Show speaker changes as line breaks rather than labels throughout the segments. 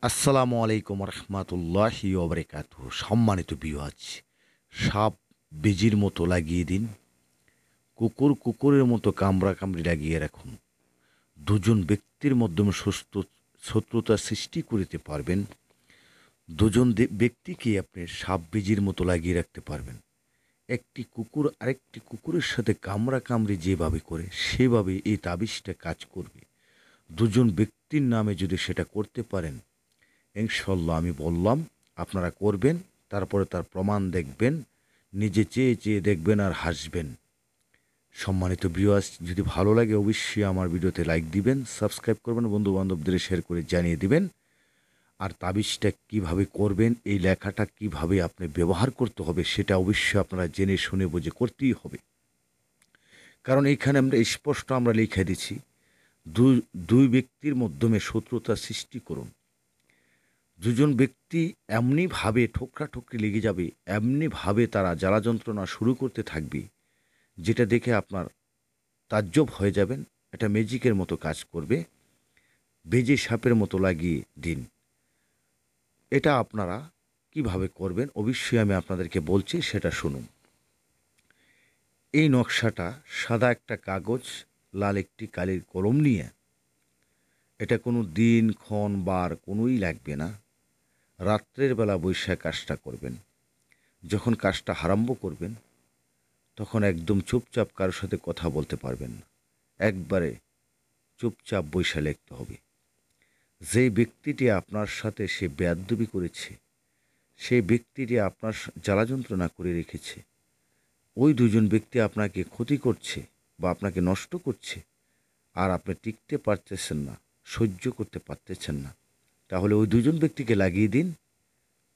আসসালামু আলাইকুম রহমতুল্লাহি ওবরাকাতুহু। সম্মানিত ভিউয়ার্স, সাপ বেজির মতো লাগিয়ে দিন, কুকুর কুকুরের মতো কামড়াকামড়ি লাগিয়ে রাখুন। দুজন ব্যক্তির মাধ্যমে শত্রুতা সৃষ্টি করিতে পারবেন। দুজন ব্যক্তিকে আপনি সাপ বেজির মতো লাগিয়ে রাখতে পারবেন। একটি কুকুর আরেকটি কুকুরের সাথে কামড়াকামড়ি যেভাবে করে সেভাবে এই তাবিজটা কাজ করবে। দুজন ব্যক্তির নামে যদি সেটা করতে পারেন, ইনশাল্লাহ আমি বললাম আপনারা করবেন, তারপরে তার প্রমাণ দেখবেন, নিজে চেয়ে চেয়ে দেখবেন আর হাসবেন। সম্মানিত ভিউয়ার্স, যদি ভালো লাগে অবশ্যই আমার ভিডিওতে লাইক দিবেন, সাবস্ক্রাইব করবেন, বন্ধু বান্ধবদের শেয়ার করে জানিয়ে দিবেন। আর তাবিজটা কিভাবে করবেন, এই লেখাটা কিভাবে আপনি ব্যবহার করতে হবে সেটা অবশ্যই আপনারা জেনে শুনে বুঝে করতেই হবে। কারণ এইখানে আমরা স্পষ্ট লিখে দিচ্ছি, দুই ব্যক্তির মাধ্যমে শত্রুতা সৃষ্টি করুন। দুজন ব্যক্তি এমনিভাবে ঠোকরাঠুকরি লেগে যাবে, এমনিভাবে তারা জ্বালা যন্ত্রণা শুরু করতে থাকবে, যেটা দেখে আপনার তাজ্জব হয়ে যাবেন। এটা ম্যাজিকের মতো কাজ করবে। বেজে সাপের মতো লাগিয়ে দিন। এটা আপনারা কিভাবে করবেন অবশ্যই আমি আপনাদেরকে বলছি, সেটা শুনুন। এই নকশাটা সাদা একটা কাগজ, লাল একটি কালির কলম নিয়ে, এটা কোনো দিন ক্ষণ বার কোনোই লাগবে না, রাত্রের বেলা বৈশা কাজটা করবেন। যখন কাজটা আরম্ভ করবেন তখন একদম চুপচাপ, কারোর সাথে কথা বলতে পারবেন না, একবারে চুপচাপ বৈশা লিখতে হবে। যেই ব্যক্তিটি আপনার সাথে সে বেয়াদবি করেছে, সেই ব্যক্তিটি আপনার জ্বালা যন্ত্রণা করে রেখেছে, ওই দুজন ব্যক্তি আপনাকে ক্ষতি করছে বা আপনাকে নষ্ট করছে, আর আপনি টিকতে পারতেছেন না, সহ্য করতে পারতেছেন না, তাহলে ওই দুজন ব্যক্তিকে লাগিয়ে দিন,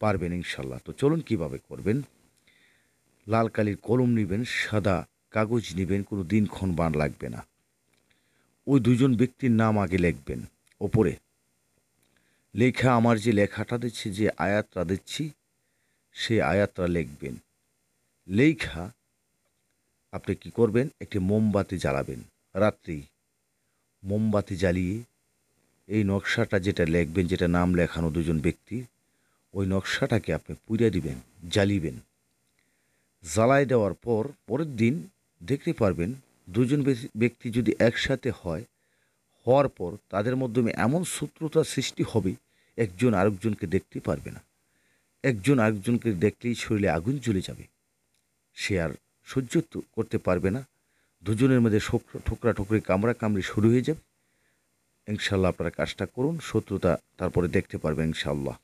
পারবেন ইনশাল্লাহ। তো চলুন কিভাবে করবেন। লাল কালির কলম নেবেন, সাদা কাগজ নেবেন, কোনো দিনক্ষণ বার লাগবে না। ওই দুজন ব্যক্তির নাম আগে লিখবেন। ওপরে লেখা, আমার যে লেখাটা দিচ্ছি, যে আয়াতটা দিচ্ছি, সেই আয়াতটা লিখবেন। লেখা আপনি কি করবেন, একটি মোমবাতি জ্বালাবেন। রাত্রি মোমবাতি জ্বালিয়ে এই নকশাটা যেটা লিখবেন, যেটা নাম লেখানো দুজন ব্যক্তির, ওই নকশাটাকে আপনি পুড়ে দিবেন, জ্বালিবেন। জ্বালায় দেওয়ার পর পরের দিন দেখতে পারবেন দুজন ব্যক্তি যদি একসাথে হওয়ার পর তাদের মাধ্যমে এমন শত্রুতার সৃষ্টি হবে, একজন আরেকজনকে দেখতে পারবে না। একজন আরেকজনকে দেখলেই শরীরে আগুন জ্বলে যাবে, সে আর সহ্য করতে পারবে না। দুজনের মধ্যে ঠোকরা ঠোকরি কামড়া কামড়ি শুরু হয়ে যাবে। ইনশাল্লাহ আপনারা কাজটা করুন, শত্রুতা তারপরে দেখতে পারবেন ইনশাল্লাহ।